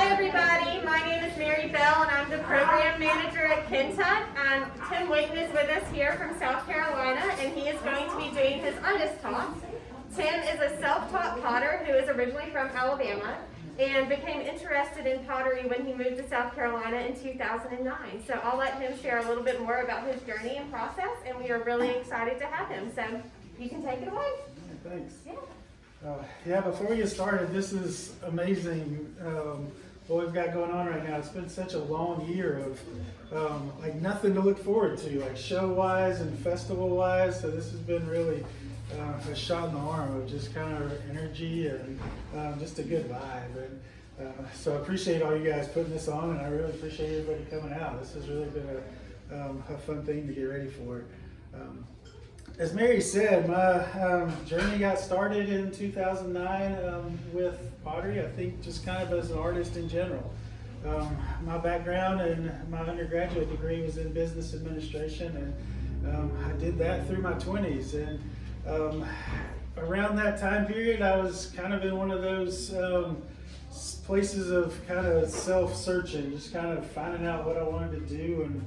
Hi everybody, my name is Mary Bell and I'm the program manager at Kentuck. Tim Whitten is with us here from South Carolina and he is going to be doing his artist talk. Tim is a self-taught potter who is originally from Alabama and became interested in pottery when he moved to South Carolina in 2009. So I'll let him share a little bit more about his journey and process, and we are really excited to have him. So you can take it away. Thanks. Yeah. Before we get started, this is amazing what we've got going on right now. It's been such a long year of like nothing to look forward to, like show-wise and festival-wise. So this has been really a shot in the arm of just kind of energy and just a good vibe. And so I appreciate all you guys putting this on, and I really appreciate everybody coming out. This has really been a fun thing to get ready for. As Mary said, my journey got started in 2009 with pottery, I think just kind of as an artist in general. My background and my undergraduate degree was in business administration, and I did that through my 20s. And around that time period, I was kind of in one of those places of kind of self-searching, just kind of finding out what I wanted to do, and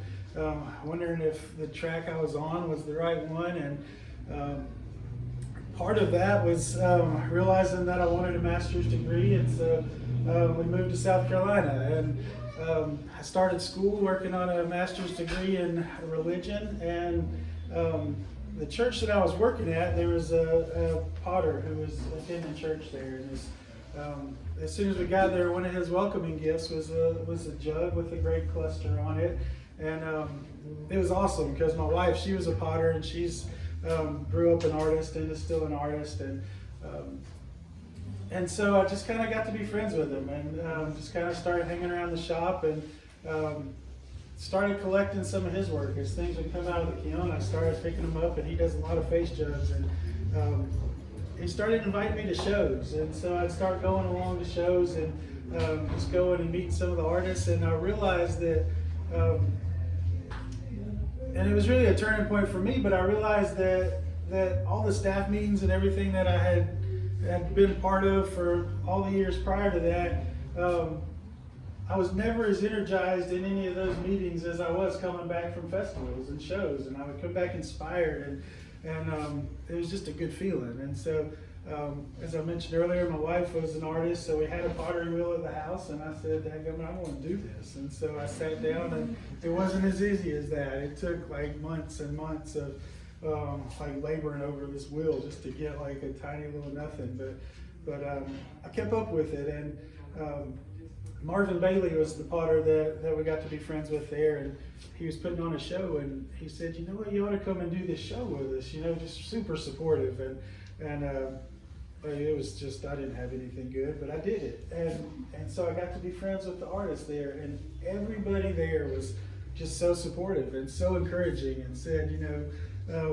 wondering if the track I was on was the right one. And part of that was realizing that I wanted a master's degree, and so we moved to South Carolina, and I started school working on a master's degree in religion. And the church that I was working at, there was a potter who was attending church there, and as soon as we got there, one of his welcoming gifts was a jug with a grape cluster on it. And it was awesome because my wife, she was a potter, and she's grew up an artist and is still an artist, and so I just kind of got to be friends with him, and just kind of started hanging around the shop, and started collecting some of his work. As things would come out of the kiln, I started picking them up, and he does a lot of face jugs, and he started inviting me to shows, and so I'd start going along to shows and just going and meeting some of the artists, and I realized that and it was really a turning point for me, but I realized that all the staff meetings and everything that I had been part of for all the years prior to that, I was never as energized in any of those meetings as I was coming back from festivals and shows, and I would come back inspired, and it was just a good feeling. And so as I mentioned earlier, my wife was an artist, so we had a pottery wheel at the house, and I said, "Dadgummit, I want to do this." And so I sat down, and it wasn't as easy as that. It took like months and months of like laboring over this wheel just to get like a tiny little nothing. But I kept up with it, and Marvin Bailey was the potter that we got to be friends with there, and he was putting on a show, and he said, "You know what, you ought to come and do this show with us," just super supportive. And it was just, I didn't have anything good, but I did it. And so I got to be friends with the artists there, and everybody there was just so supportive and so encouraging, and said,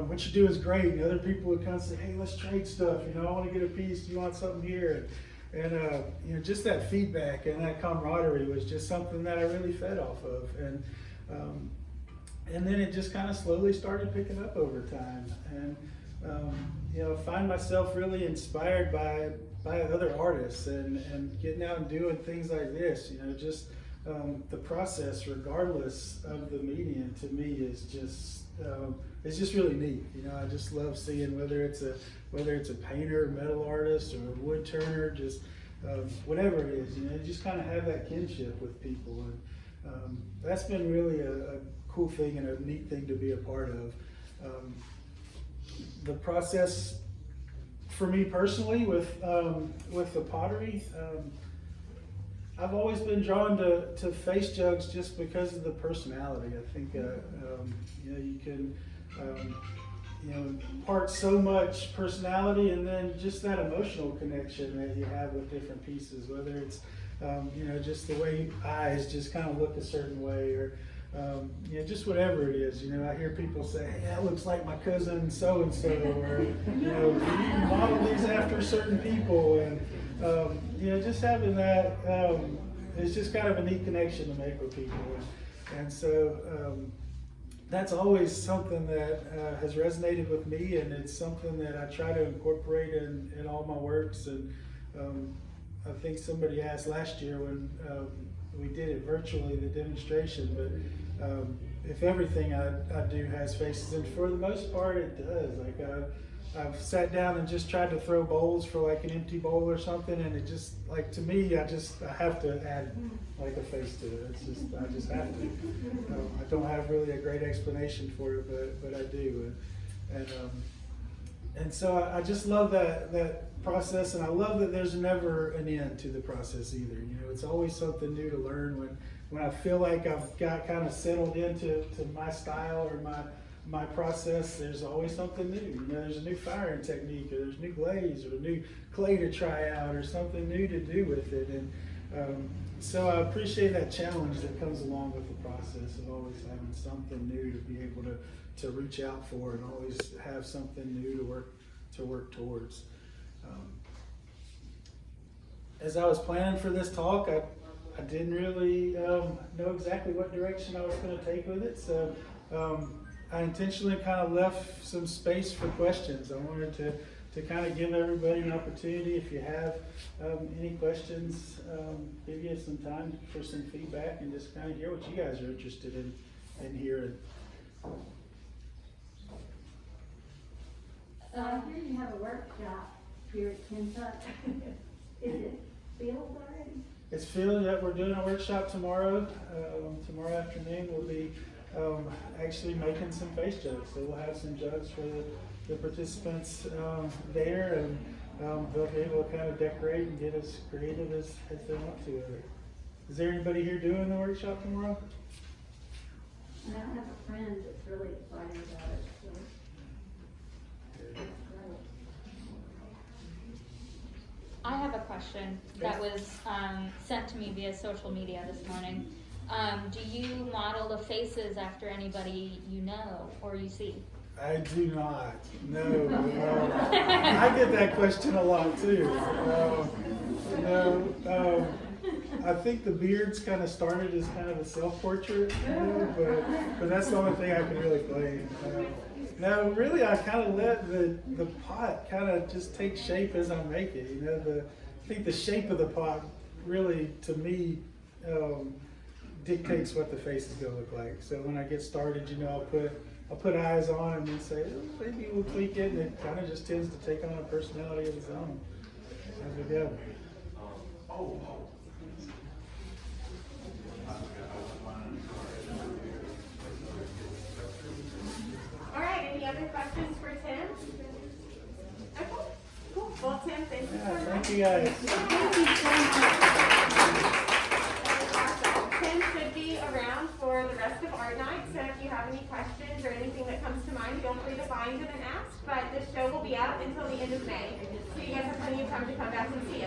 "What you do is great." And other people would come and say, "Hey, let's trade stuff. I want to get a piece. Do you want something here?" And just that feedback and that camaraderie was just something that I really fed off of. And then it just kind of slowly started picking up over time. And find myself really inspired by other artists, and getting out and doing things like this. Just the process, regardless of the medium, to me is just it's just really neat. I just love seeing whether it's a painter, metal artist, or a wood turner, just whatever it is. You just kind of have that kinship with people, and that's been really a cool thing and a neat thing to be a part of. The process for me personally with the pottery, I've always been drawn to face jugs just because of the personality. I think you can impart so much personality, and then just that emotional connection that you have with different pieces, whether it's just the way eyes just kind of look a certain way, or just whatever it is. I hear people say, "Hey, that looks like my cousin so-and-so," or, "You model these after certain people." And, just having that, it's just kind of a neat connection to make with people. And so that's always something that has resonated with me, and it's something that I try to incorporate in all my works. And I think somebody asked last year when we did it virtually, the demonstration, but if everything I do has faces, and for the most part it does. Like I've sat down and just tried to throw bowls for like an empty bowl or something, and it just, like, to me, I have to add like a face to it. It's just, I just have to. I don't have really a great explanation for it, but I do. And so I just love that process, and I love that there's never an end to the process either. You know, it's always something new to learn. When I feel like I've got kind of settled into my style or my process, there's always something new. You know, there's a new firing technique, or there's new glaze, or a new clay to try out, or something new to do with it. And so I appreciate that challenge that comes along with the process of always having something new to be able to reach out for, and always have something new to work towards. As I was planning for this talk, I didn't really know exactly what direction I was going to take with it, so I intentionally kind of left some space for questions. I wanted to kind of give everybody an opportunity. If you have any questions, give you some time for some feedback, and just kind of hear what you guys are interested in hearing. I hear you have a workshop here at Kentuck. Is it filled already? It's filled. We're doing a workshop tomorrow. Tomorrow afternoon we'll be actually making some face jugs. So we'll have some jugs for the participants there, and they'll be able to kind of decorate and get as creative as they want to. Is there anybody here doing the workshop tomorrow? And I have a friend that's really excited about it. So. I have a question that was sent to me via social media this morning. Do you model the faces after anybody you know or you see? I do not. No. I get that question a lot too. I think the beard's kind of started as kind of a self-portrait, but that's the only thing I can really play. No, really, I kind of let the pot kind of just take shape as I make it. You know, I think the shape of the pot really, to me, dictates what the face is going to look like. So when I get started, you know, I'll put eyes on and then say, oh, maybe we'll tweak it, and it kind of just tends to take on a personality of its own as we go. All right, any other questions for Tim? Okay, cool. Well, Tim, thank you so much. Thank you guys. Thank you so much. Tim should be around for the rest of art night, so if you have any questions or anything that comes to mind, feel free to find him and ask. But this show will be out until the end of May, so you guys have plenty of time to come back and see